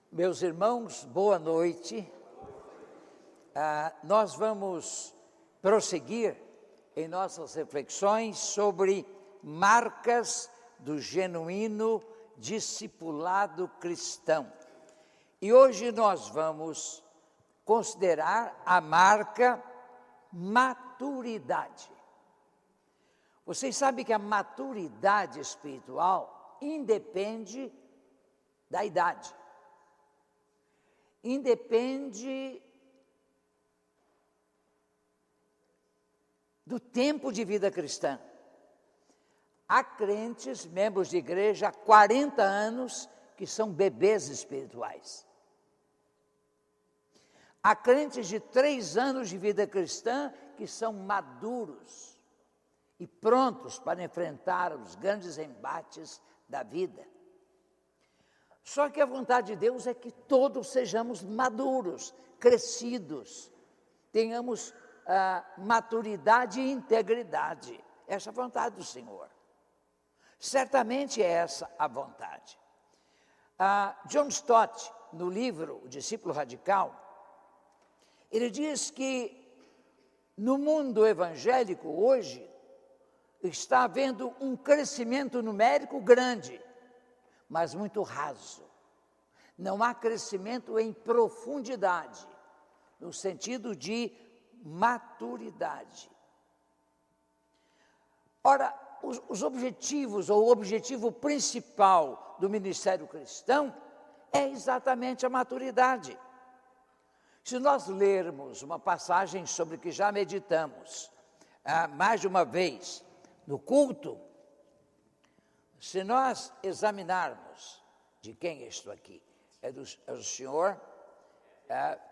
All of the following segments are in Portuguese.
Meus irmãos, boa noite. Nós vamos prosseguir em nossas reflexões sobre marcas do genuíno discipulado cristão. E hoje nós vamos considerar a marca maturidade. Vocês sabem que a maturidade espiritual independe da idade. Independe do tempo de vida cristã. Há crentes, membros de igreja, há 40 anos, que são bebês espirituais. Há crentes de 3 anos de vida cristã que são maduros e prontos para enfrentar os grandes embates da vida. Só que a vontade de Deus é que todos sejamos maduros, crescidos, tenhamos maturidade e integridade. Essa é a vontade do Senhor. Certamente é essa a vontade. John Stott, no livro O Discípulo Radical, ele diz que no mundo evangélico hoje está havendo um crescimento numérico grande, mas muito raso. Não há crescimento em profundidade, no sentido de maturidade. Ora, os objetivos, ou o objetivo principal do ministério cristão é exatamente a maturidade. Se nós lermos uma passagem sobre que já meditamos mais de uma vez no culto, se nós examinarmos, de quem é isto aqui? É do senhor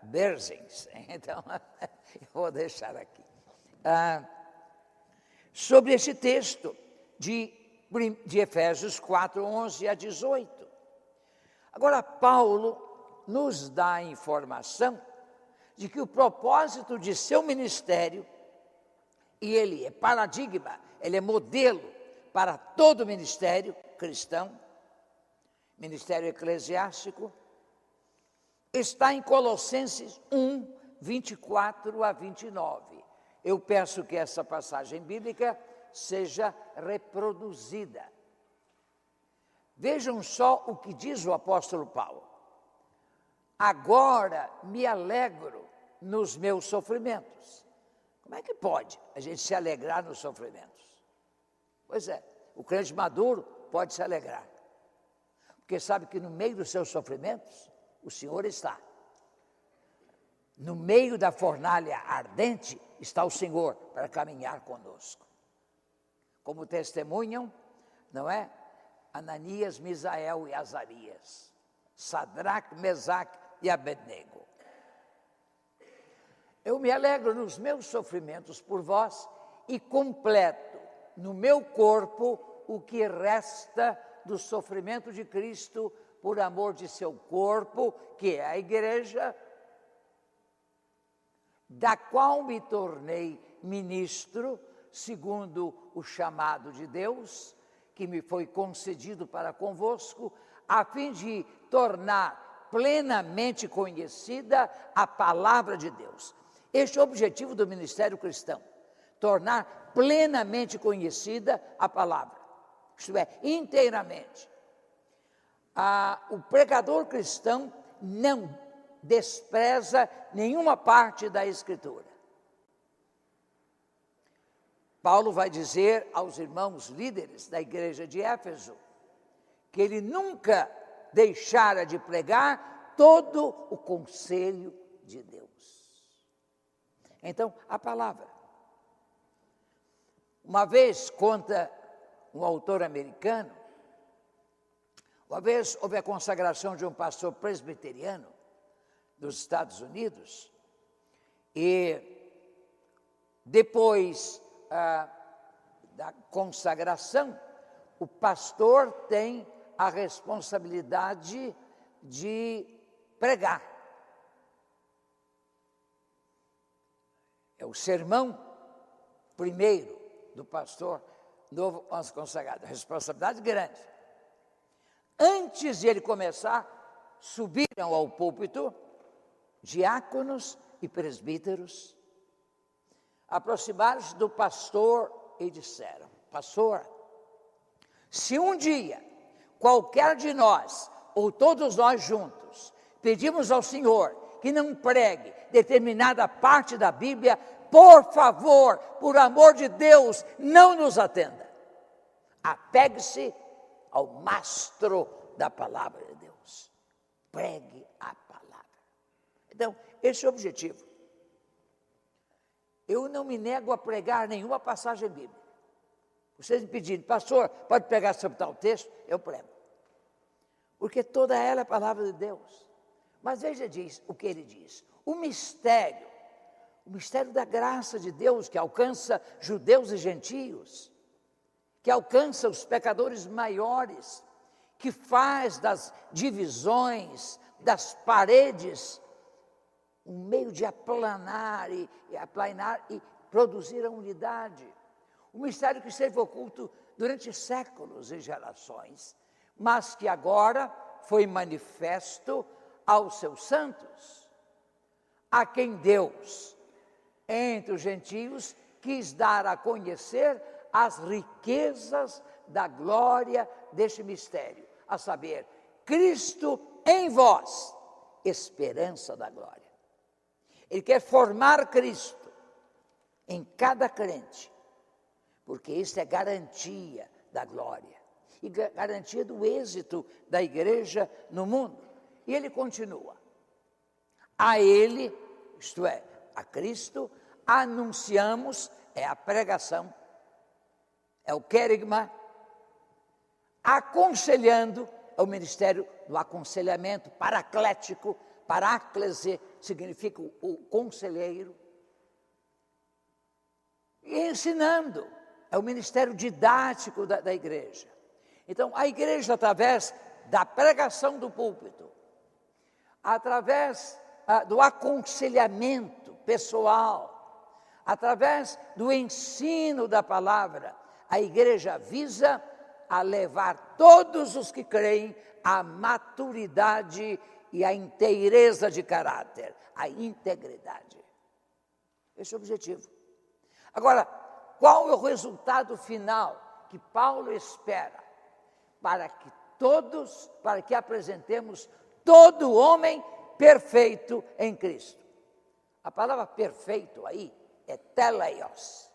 Berzins, então eu vou deixar aqui. Sobre este texto de Efésios 4, 11 a 18. Agora, Paulo nos dá a informação de que o propósito de seu ministério, e ele é paradigma, ele é modelo para todo o ministério cristão, ministério eclesiástico, está em Colossenses 1, 24 a 29. Eu peço que essa passagem bíblica seja reproduzida. Vejam só o que diz o apóstolo Paulo. Agora me alegro nos meus sofrimentos. Como é que pode a gente se alegrar nos sofrimentos? Pois é, o crente maduro pode se alegrar, porque sabe que no meio dos seus sofrimentos, o Senhor está. No meio da fornalha ardente está o Senhor para caminhar conosco. Como testemunham, não é? Ananias, Misael e Azarias, Sadraque, Mesaque e Abednego. Eu me alegro nos meus sofrimentos por vós e completo no meu corpo o que resta do sofrimento de Cristo por amor de seu corpo, que é a igreja, da qual me tornei ministro, segundo o chamado de Deus, que me foi concedido para convosco, a fim de tornar plenamente conhecida a palavra de Deus. Este é o objetivo do ministério cristão, tornar plenamente conhecida a palavra, isto é, inteiramente. O pregador cristão não despreza nenhuma parte da Escritura. Paulo vai dizer aos irmãos líderes da igreja de Éfeso que ele nunca deixara de pregar todo o conselho de Deus. Então, a palavra. Uma vez, conta um autor americano, uma vez houve a consagração de um pastor presbiteriano dos Estados Unidos, e depois da consagração, o pastor tem a responsabilidade de pregar. É o sermão primeiro do pastor novo consagrado, a responsabilidade grande. Antes de ele começar subiram ao púlpito diáconos e presbíteros, aproximaram-se do pastor e disseram: pastor, se um dia qualquer de nós, ou todos nós juntos, pedimos ao Senhor que não pregue determinada parte da Bíblia, por favor, por amor de Deus, não nos atenda. Apegue-se ao mastro da palavra de Deus. Pregue a palavra. Então, esse é o objetivo. Eu não me nego a pregar nenhuma passagem bíblica. Vocês me pediram: pastor, pode pregar sobre tal texto? Eu prego. Porque toda ela é a palavra de Deus. Mas veja o que ele diz. O mistério da graça de Deus, que alcança judeus e gentios, que alcança os pecadores maiores, que faz das divisões, das paredes, um meio de aplanar e produzir a unidade. Um mistério que esteve oculto durante séculos e gerações, mas que agora foi manifesto aos seus santos, a quem Deus, entre os gentios, quis dar a conhecer as riquezas da glória deste mistério, a saber, Cristo em vós, esperança da glória. Ele quer formar Cristo em cada crente, porque isso é garantia da glória e garantia do êxito da igreja no mundo. E ele continua: a ele, isto é, a Cristo, anunciamos, é a pregação, é o querigma, aconselhando, é o ministério do aconselhamento paraclético. Paráclese significa o conselheiro. E ensinando, é o ministério didático da igreja. Então, a igreja, através da pregação do púlpito, através do aconselhamento pessoal, através do ensino da palavra, a igreja visa a levar todos os que creem à maturidade e à inteireza de caráter, à integridade. Esse é o objetivo. Agora, qual é o resultado final que Paulo espera para que apresentemos todo homem perfeito em Cristo? A palavra perfeito aí é teleios,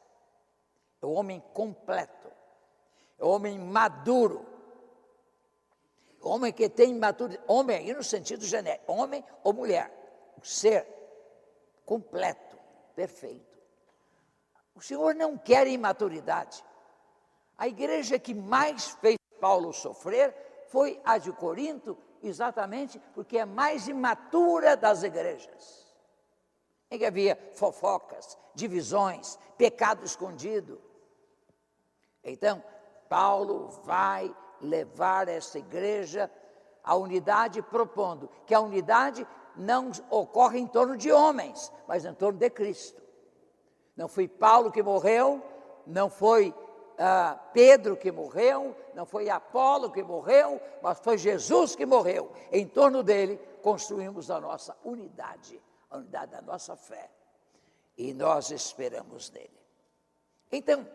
é o homem completo, é o homem maduro, o homem que tem maturidade, homem aí no sentido genérico, homem ou mulher, o ser completo, perfeito. O Senhor não quer imaturidade. A igreja que mais fez Paulo sofrer foi a de Corinto, exatamente porque é mais imatura das igrejas, em que havia fofocas, divisões, pecado escondido. Então, Paulo vai levar essa igreja à unidade, propondo que a unidade não ocorre em torno de homens, mas em torno de Cristo. Não foi Paulo que morreu, não foi Pedro que morreu, não foi Apolo que morreu, mas foi Jesus que morreu. Em torno dele construímos a nossa unidade, a unidade da nossa fé. E nós esperamos nele. Então,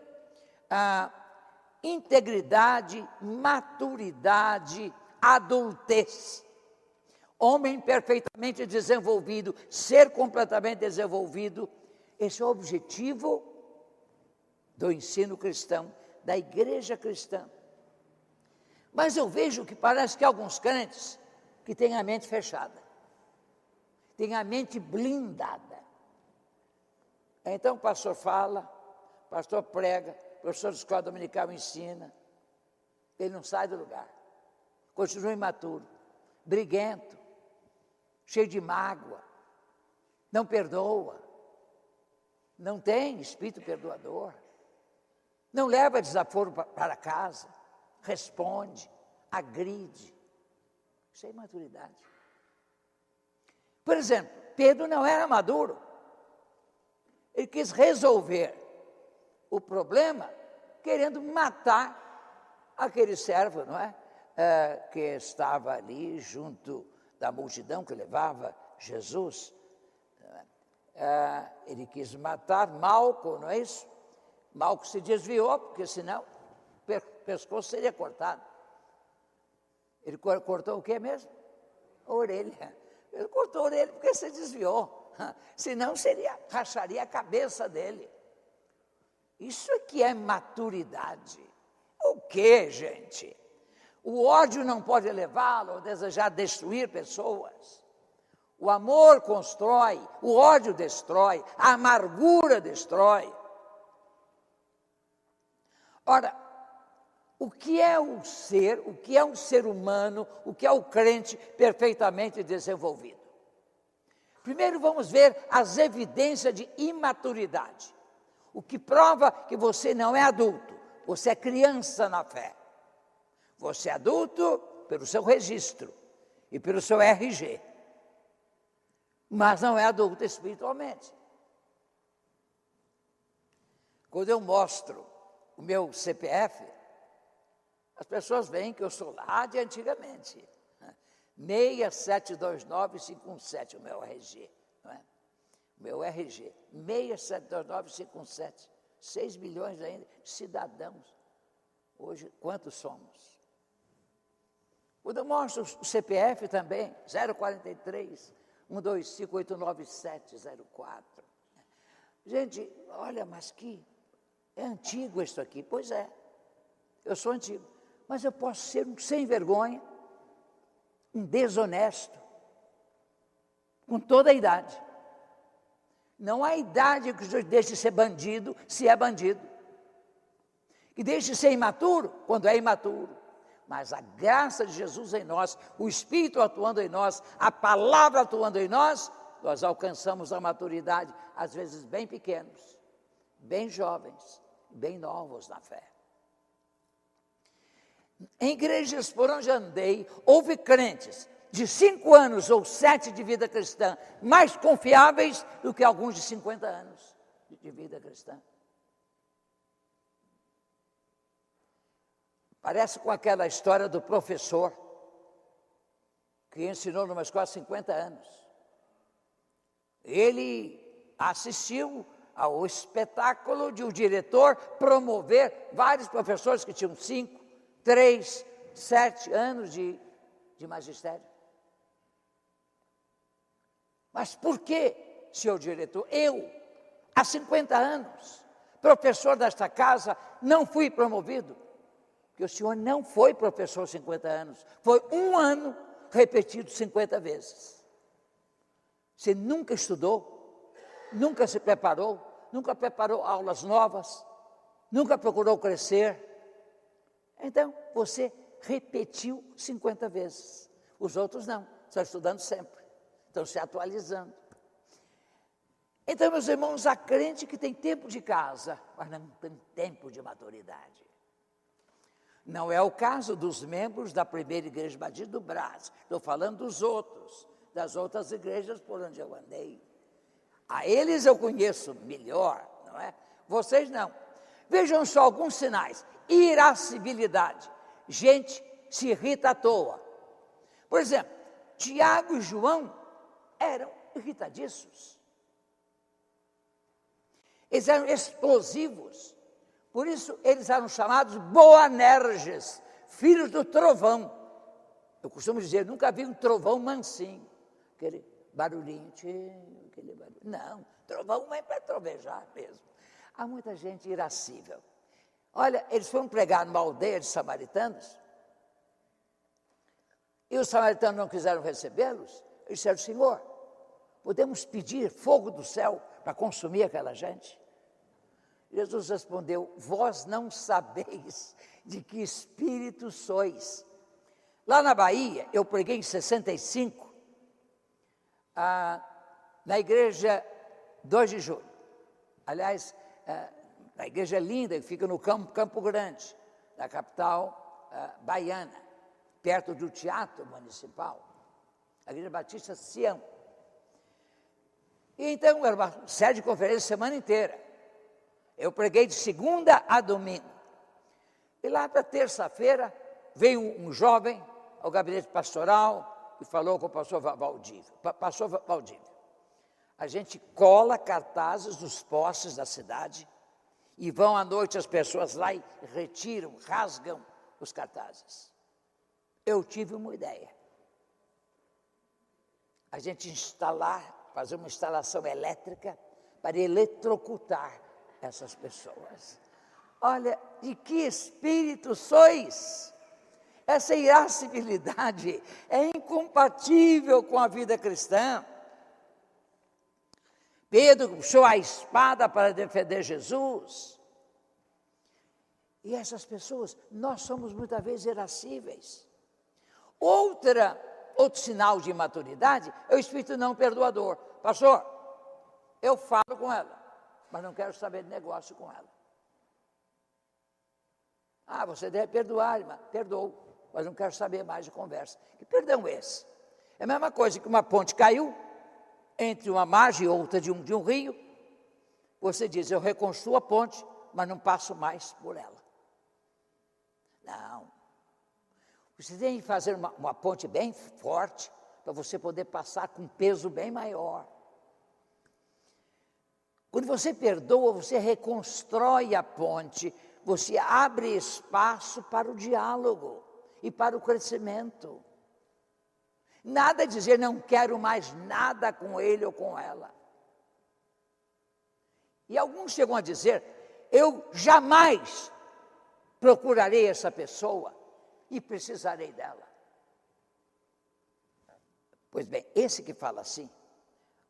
integridade, maturidade, adultez. Homem perfeitamente desenvolvido, ser completamente desenvolvido, esse é o objetivo do ensino cristão, da igreja cristã. Mas eu vejo que parece que alguns crentes que têm a mente fechada, têm a mente blindada. Então o pastor fala, o pastor prega, o professor de escola dominical ensina, ele não sai do lugar, continua imaturo, briguento, cheio de mágoa, não perdoa, não tem espírito perdoador, não leva desaforo para casa, responde, agride. Isso é imaturidade. Por exemplo, Pedro não era maduro. Ele quis resolver o problema querendo matar aquele servo, não é? Que estava ali junto da multidão que levava Jesus. Ele quis matar Malco, não é isso? Malco se desviou, porque senão o pescoço seria cortado. Ele cortou o quê mesmo? A orelha. Ele cortou a orelha porque se desviou. Senão racharia a cabeça dele. Isso aqui é maturidade. O quê, gente? O ódio não pode levá-lo a desejar destruir pessoas. O amor constrói, o ódio destrói, a amargura destrói. Ora, o que é um ser humano, o que é o crente perfeitamente desenvolvido? Primeiro vamos ver as evidências de imaturidade. O que prova que você não é adulto, você é criança na fé. Você é adulto pelo seu registro e pelo seu RG, mas não é adulto espiritualmente. Quando eu mostro o meu CPF, as pessoas veem que eu sou lá de antigamente. 6729517, o meu RG. Não é? O meu RG, 6729517. 6 milhões ainda de cidadãos. Hoje, quantos somos? Quando eu mostro o CPF também, 043 125899704. Gente, olha, mas é antigo isso aqui. Pois é, eu sou antigo. Mas eu posso ser um sem vergonha, um desonesto, com toda a idade. Não há idade que o senhor deixe de ser bandido, se é bandido. Que deixe de ser imaturo, quando é imaturo. Mas a graça de Jesus em nós, o Espírito atuando em nós, a palavra atuando em nós, nós alcançamos a maturidade, às vezes bem pequenos, bem jovens, bem novos na fé. Em igrejas por onde andei, houve crentes de 5 anos ou 7 de vida cristã, mais confiáveis do que alguns de 50 anos de vida cristã. Parece com aquela história do professor que ensinou numa escola há 50 anos. Ele assistiu ao espetáculo de um diretor promover vários professores que tinham 5, 3, 7 anos de magistério. Mas por que, senhor diretor, eu, há 50 anos, professor desta casa, não fui promovido? Porque o senhor não foi professor 50 anos, foi um ano repetido 50 vezes. Você nunca estudou, nunca se preparou, nunca preparou aulas novas, nunca procurou crescer. Então, você repetiu 50 vezes. Os outros não, estão estudando sempre, estão se atualizando. Então, meus irmãos, há crente que tem tempo de casa, mas não tem tempo de maturidade. Não é o caso dos membros da primeira igreja batista do Brás. Estou falando dos outros, das outras igrejas por onde eu andei. A eles eu conheço melhor, não é? Vocês não. Vejam só alguns sinais. Irascibilidade. Gente se irrita à toa. Por exemplo, Tiago e João eram irritadiços. Eles eram explosivos. Por isso, eles eram chamados Boanerges, filhos do trovão. Eu costumo dizer, nunca vi um trovão mansinho. Aquele barulhinho, aquele barulho. Não, trovão é para trovejar mesmo. Há muita gente irascível. Olha, eles foram pregar numa aldeia de samaritanos, e os samaritanos não quiseram recebê-los. Eles disseram, Senhor, podemos pedir fogo do céu para consumir aquela gente? Jesus respondeu, vós não sabeis de que espírito sois. Lá na Bahia, eu preguei em 65, na igreja 2 de julho. Aliás, a igreja linda, que fica no Campo Grande, da capital baiana, perto do Teatro Municipal, a Igreja Batista Sião. E então, era uma série de conferências a semana inteira. Eu preguei de segunda a domingo. E lá para terça-feira, veio um jovem ao gabinete pastoral, e falou com o pastor Valdívio. Pastor Valdívio, a gente cola cartazes nos postes da cidade e vão à noite as pessoas lá e retiram, rasgam os cartazes. Eu tive uma ideia. A gente fazer uma instalação elétrica para eletrocutar essas pessoas. Olha, de que espírito sois? Essa irascibilidade é incompatível com a vida cristã. Pedro puxou a espada para defender Jesus. E essas pessoas, nós somos muitas vezes irascíveis. Outro sinal de imaturidade é o espírito não perdoador. Pastor, eu falo com ela, mas não quero saber de negócio com ela. Ah, você deve perdoar, irmã. Perdoo, mas não quero saber mais de conversa. Que perdão é esse? É a mesma coisa que uma ponte caiu entre uma margem e outra de um rio. Você diz, eu reconstruo a ponte, mas não passo mais por ela. Não. Você tem que fazer uma ponte bem forte, para você poder passar com um peso bem maior. Quando você perdoa, você reconstrói a ponte, você abre espaço para o diálogo e para o crescimento. Nada dizer, não quero mais nada com ele ou com ela. E alguns chegam a dizer, eu jamais procurarei essa pessoa e precisarei dela. Pois bem, esse que fala assim,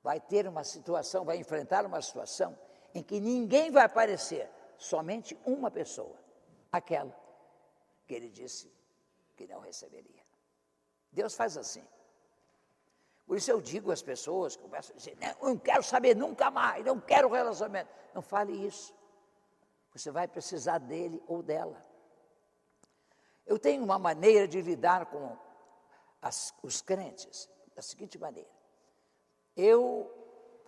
vai ter uma situação, vai enfrentar uma situação em que ninguém vai aparecer, somente uma pessoa, aquela que ele disse que não receberia. Deus faz assim. Por isso eu digo às pessoas que começam a dizer, eu não quero saber nunca mais, não quero relacionamento. Não fale isso. Você vai precisar dele ou dela. Eu tenho uma maneira de lidar com os crentes, da seguinte maneira. Eu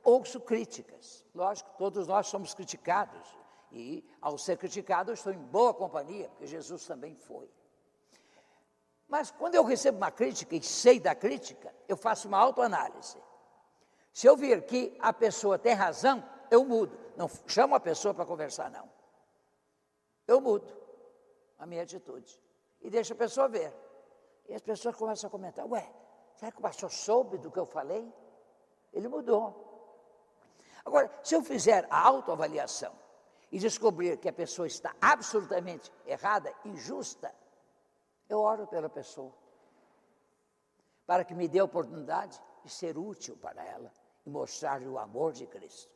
ouço críticas. Lógico, todos nós somos criticados. E ao ser criticado, eu estou em boa companhia, porque Jesus também foi. Mas quando eu recebo uma crítica e sei da crítica, eu faço uma autoanálise. Se eu vir que a pessoa tem razão, eu mudo. Não chamo a pessoa para conversar, não. Eu mudo a minha atitude. E deixo a pessoa ver. E as pessoas começam a comentar, ué, será que o pastor soube do que eu falei? Ele mudou. Agora, se eu fizer a autoavaliação e descobrir que a pessoa está absolutamente errada, injusta, eu oro pela pessoa, para que me dê a oportunidade de ser útil para ela e mostrar-lhe o amor de Cristo.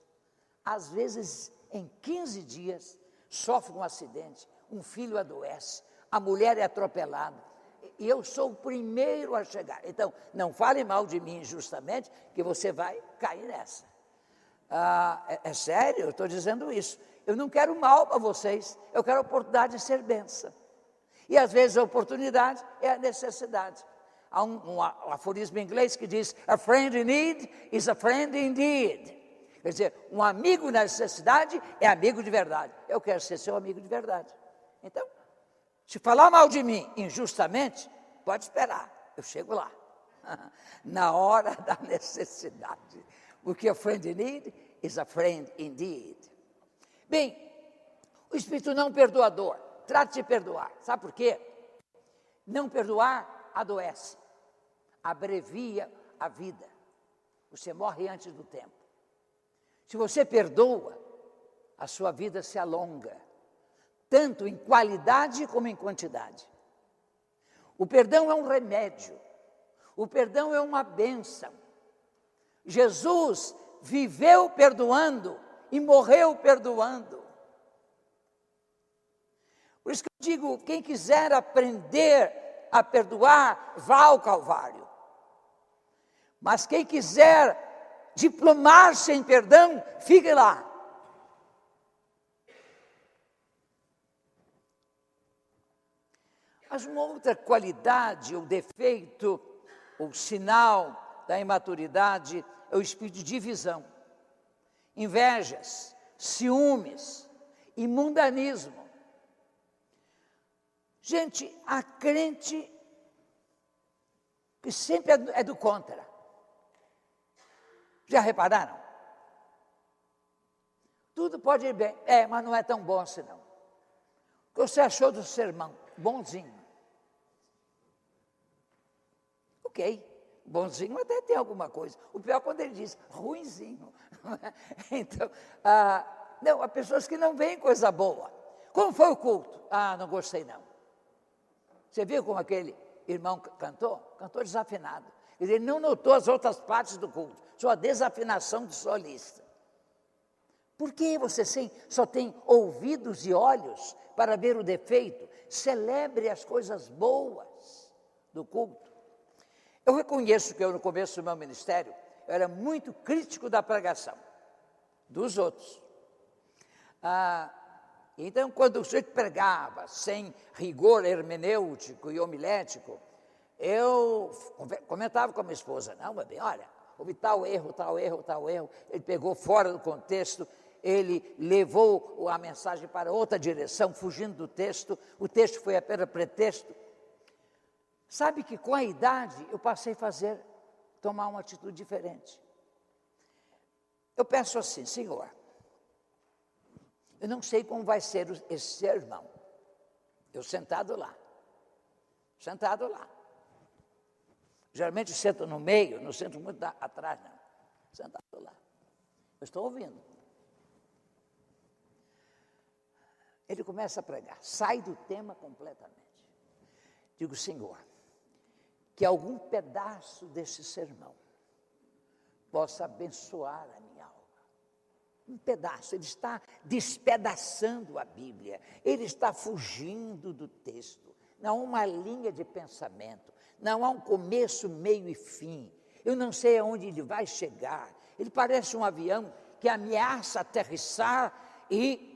Às vezes, em 15 dias, sofre um acidente, um filho adoece, a mulher é atropelada, e eu sou o primeiro a chegar. Então, não fale mal de mim injustamente, que você vai cair nessa. É sério, eu estou dizendo isso. Eu não quero mal para vocês, eu quero a oportunidade de ser bênção. E às vezes a oportunidade é a necessidade. Há um aforismo em inglês que diz, a friend in need is a friend indeed. Quer dizer, um amigo na necessidade é amigo de verdade. Eu quero ser seu amigo de verdade. Então, se falar mal de mim injustamente, pode esperar, eu chego lá. Na hora da necessidade. Porque a friend in need is a friend indeed. Bem, o espírito não perdoador, trate de perdoar. Sabe por quê? Não perdoar adoece, abrevia a vida. Você morre antes do tempo. Se você perdoa, a sua vida se alonga, tanto em qualidade como em quantidade. O perdão é um remédio, o perdão é uma bênção. Jesus viveu perdoando e morreu perdoando. Por isso que eu digo, quem quiser aprender a perdoar, vá ao Calvário. Mas quem quiser diplomar-se em perdão, fique lá. Mas uma outra qualidade, ou defeito, ou sinal da imaturidade é o espírito de divisão, invejas, ciúmes e mundanismo. Gente, a crente que sempre é do contra. Já repararam? Tudo pode ir bem, mas não é tão bom assim não. O que você achou do sermão? Bonzinho. Ok, bonzinho até tem alguma coisa. O pior é quando ele diz ruinzinho. Então, não, há pessoas que não veem coisa boa. Como foi o culto? Não gostei não. Você viu como aquele irmão cantou? Cantou desafinado. Ele não notou as outras partes do culto, só a desafinação do solista. Por que você só tem ouvidos e olhos para ver o defeito? Celebre as coisas boas do culto. Eu reconheço que no começo do meu ministério, eu era muito crítico da pregação, dos outros. Então, quando o sujeito pregava sem rigor hermenêutico e homilético, eu comentava com a minha esposa, não, mas bem, olha, houve tal erro, ele pegou fora do contexto, ele levou a mensagem para outra direção, fugindo do texto, o texto foi apenas pretexto. Sabe que com a idade eu passei a tomar uma atitude diferente. Eu penso assim, Senhor, eu não sei como vai ser esse sermão. Eu sentado lá. Geralmente eu sento no meio, não sento muito atrás, não. Sentado lá. Eu estou ouvindo. Ele começa a pregar, sai do tema completamente. Digo, Senhor, que algum pedaço desse sermão possa abençoar a minha alma. Um pedaço, ele está despedaçando a Bíblia, ele está fugindo do texto, não há uma linha de pensamento, não há um começo, meio e fim, eu não sei aonde ele vai chegar, ele parece um avião que ameaça aterrissar e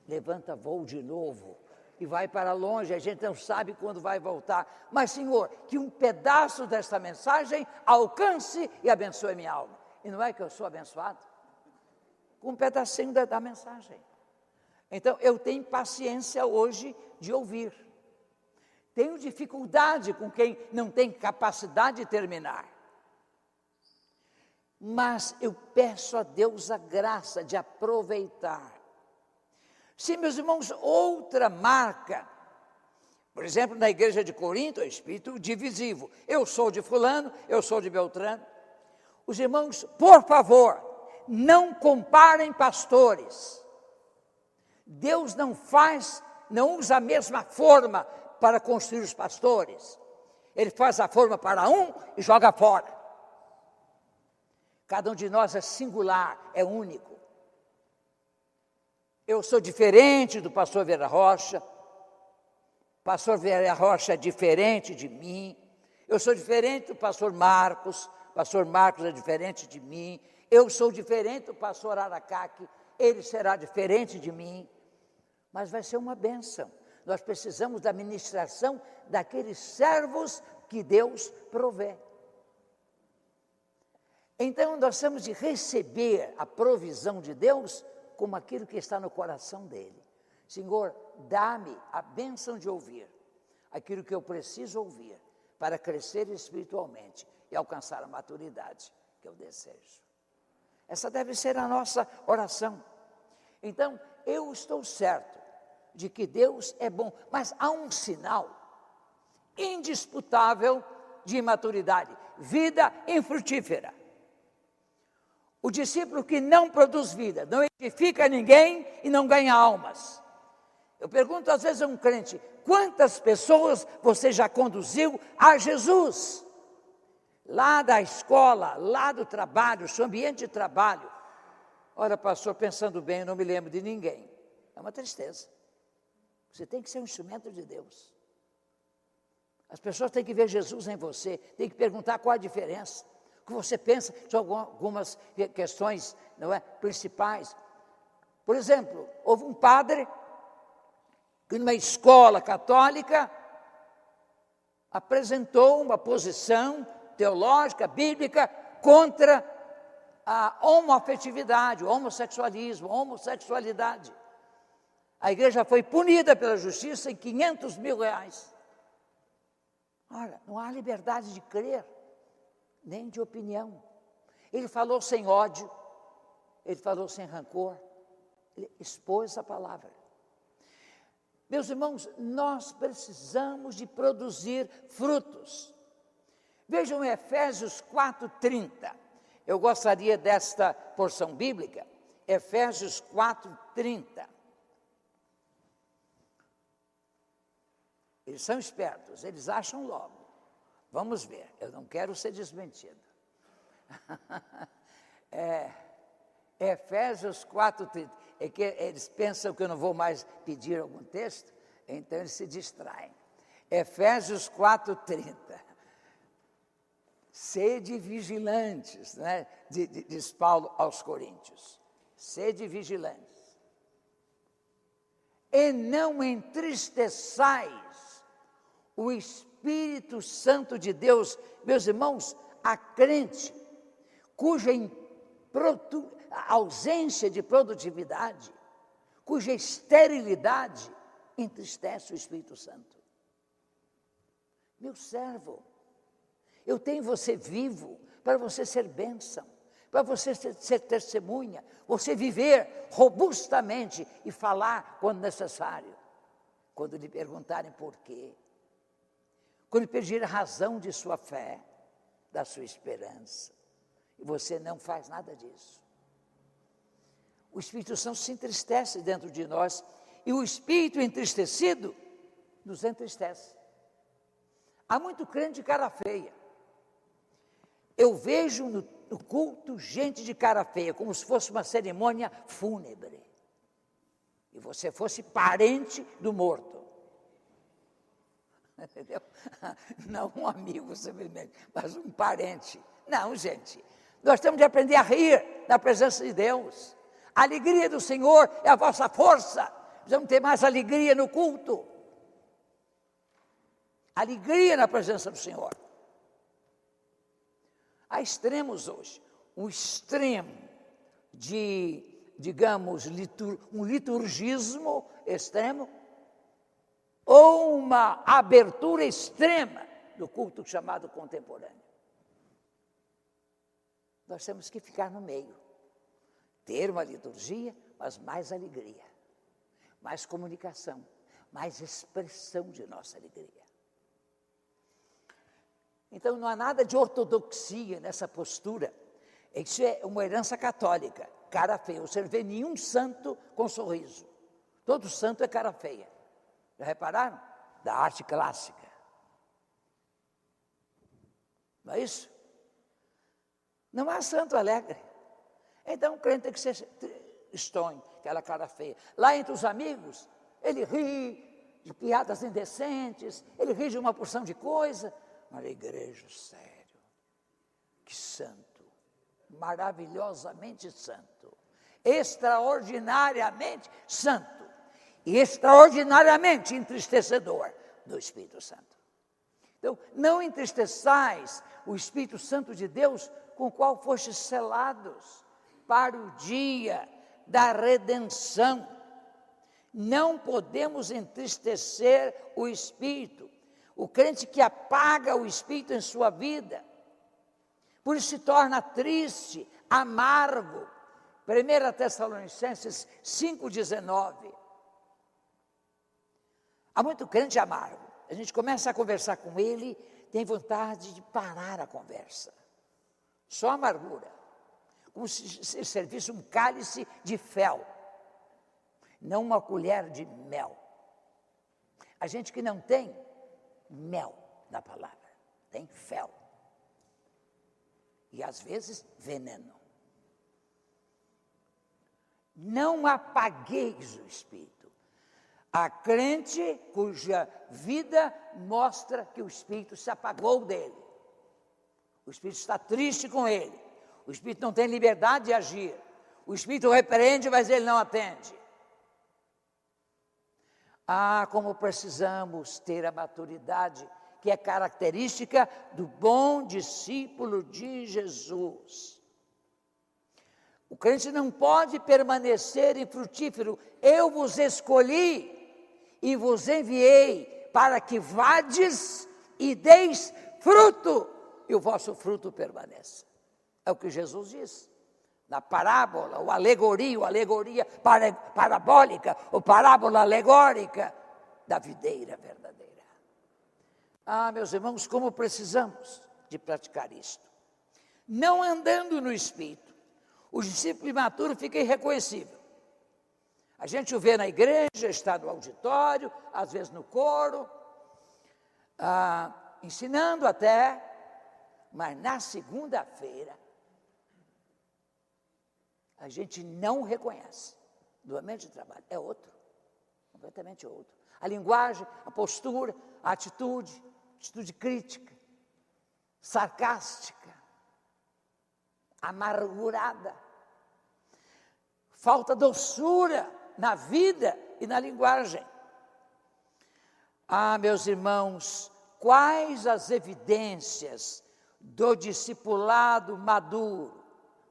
levanta voo de novo, e vai para longe, a gente não sabe quando vai voltar, mas Senhor, que um pedaço desta mensagem alcance e abençoe minha alma, e não é que eu sou abençoado? Com um pedacinho da mensagem. Então, eu tenho paciência hoje de ouvir. Tenho dificuldade com quem não tem capacidade de terminar. Mas eu peço a Deus a graça de aproveitar. Se, meus irmãos, outra marca, por exemplo, na igreja de Corinto, é o espírito divisivo. Eu sou de fulano, eu sou de Beltrano. Os irmãos, por favor, não comparem pastores. Deus não usa a mesma forma para construir os pastores. Ele faz a forma para um e joga fora. Cada um de nós é singular, é único. Eu sou diferente do pastor Vera Rocha. Pastor Vera Rocha é diferente de mim. Eu sou diferente do pastor Marcos. Pastor Marcos é diferente de mim. Eu sou diferente do pastor Aracaque, ele será diferente de mim, mas vai ser uma bênção. Nós precisamos da ministração daqueles servos que Deus provê. Então, nós temos de receber a provisão de Deus como aquilo que está no coração dele. Senhor, dá-me a bênção de ouvir aquilo que eu preciso ouvir para crescer espiritualmente e alcançar a maturidade que eu desejo. Essa deve ser a nossa oração. Então, eu estou certo de que Deus é bom, mas há um sinal indisputável de imaturidade, vida infrutífera. O discípulo que não produz vida, não edifica ninguém e não ganha almas. Eu pergunto às vezes a um crente, quantas pessoas você já conduziu a Jesus? Lá da escola, lá do trabalho, seu ambiente de trabalho. Ora, pastor, pensando bem, eu não me lembro de ninguém. É uma tristeza. Você tem que ser um instrumento de Deus. As pessoas têm que ver Jesus em você, têm que perguntar qual a diferença. O que você pensa sobre algumas questões, não é, principais. Por exemplo, houve um padre que numa escola católica apresentou uma posição teológica, bíblica, contra a homoafetividade, o homossexualismo, a homossexualidade. A igreja foi punida pela justiça em R$500 mil. Ora, não há liberdade de crer, nem de opinião. Ele falou sem ódio, ele falou sem rancor, ele expôs a palavra. Meus irmãos, nós precisamos de produzir frutos. Vejam Efésios 4:30. Eu gostaria desta porção bíblica, Efésios 4:30. Eles são espertos, eles acham logo. Vamos ver, eu não quero ser desmentido. Efésios 4:30. É que eles pensam que eu não vou mais pedir algum texto, então eles se distraem. Efésios 4:30. Sede vigilantes, né? Diz Paulo aos Coríntios. Sede vigilantes. E não entristeçais o Espírito Santo de Deus. Meus irmãos, a crente cuja ausência de produtividade, cuja esterilidade entristece o Espírito Santo. Meu servo, eu tenho você vivo para você ser bênção, para você ser testemunha, você viver robustamente e falar quando necessário. Quando lhe perguntarem por quê, quando lhe pedir a razão de sua fé, da sua esperança, e você não faz nada disso. O Espírito Santo se entristece dentro de nós, e o Espírito entristecido nos entristece. Há muito crente de cara feia. Eu vejo no culto gente de cara feia, como se fosse uma cerimônia fúnebre, e você fosse parente do morto. Entendeu? Não um amigo simplesmente, mas um parente. Não, gente, nós temos de aprender a rir na presença de Deus. A alegria do Senhor é a vossa força. Precisamos ter mais alegria no culto. Alegria na presença do Senhor. Há extremos hoje. Um extremo de, digamos, um liturgismo extremo, ou uma abertura extrema do culto chamado contemporâneo. Nós temos que ficar no meio. Ter uma liturgia, mas mais alegria, mais comunicação, mais expressão de nossa alegria. Então não há nada de ortodoxia nessa postura. Isso é uma herança católica, cara feia. Você não vê nenhum santo com sorriso. Todo santo é cara feia. Já repararam? Da arte clássica. Não é isso? Não há santo alegre. Então o crente tem que ser estonho, aquela cara feia. Lá entre os amigos, ele ri de piadas indecentes, ele ri de uma porção de coisa. Mas a igreja, sério, que santo, maravilhosamente santo, extraordinariamente santo. E extraordinariamente entristecedor do Espírito Santo. Então, não entristeçais o Espírito Santo de Deus, com o qual fostes selados para o dia da redenção. Não podemos entristecer o Espírito. O crente que apaga o Espírito em sua vida, por isso se torna triste, amargo. 1 Tessalonicenses 5,19. Há muito crente amargo. A gente começa a conversar com ele, tem vontade de parar a conversa. Só amargura. Como se servisse um cálice de fel, não uma colher de mel. A gente que não tem mel da palavra, tem fel. E às vezes veneno. Não apagueis o Espírito. Há crente cuja vida mostra que o Espírito se apagou dele. O Espírito está triste com ele. O Espírito não tem liberdade de agir. O Espírito repreende, mas ele não atende. Ah, como precisamos ter a maturidade que é característica do bom discípulo de Jesus. O crente não pode permanecer infrutífero. Eu vos escolhi e vos enviei para que vades e deis fruto, e o vosso fruto permaneça. É o que Jesus diz. Na parábola, ou alegoria parabólica, ou parábola alegórica da videira verdadeira. Ah, meus irmãos, como precisamos de praticar isto. Não andando no Espírito, o discípulo imaturo fica irreconhecível. A gente o vê na igreja, está no auditório, às vezes no coro, ensinando até, mas na segunda-feira, a gente não reconhece. Do ambiente de trabalho é outro, completamente outro. A linguagem, a postura, a atitude crítica, sarcástica, amargurada. Falta doçura na vida e na linguagem. Ah, meus irmãos, quais as evidências do discipulado maduro?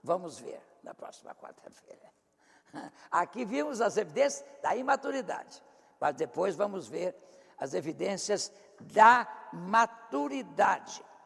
Vamos ver na próxima quarta-feira. Aqui vimos as evidências da imaturidade, mas depois vamos ver as evidências da maturidade.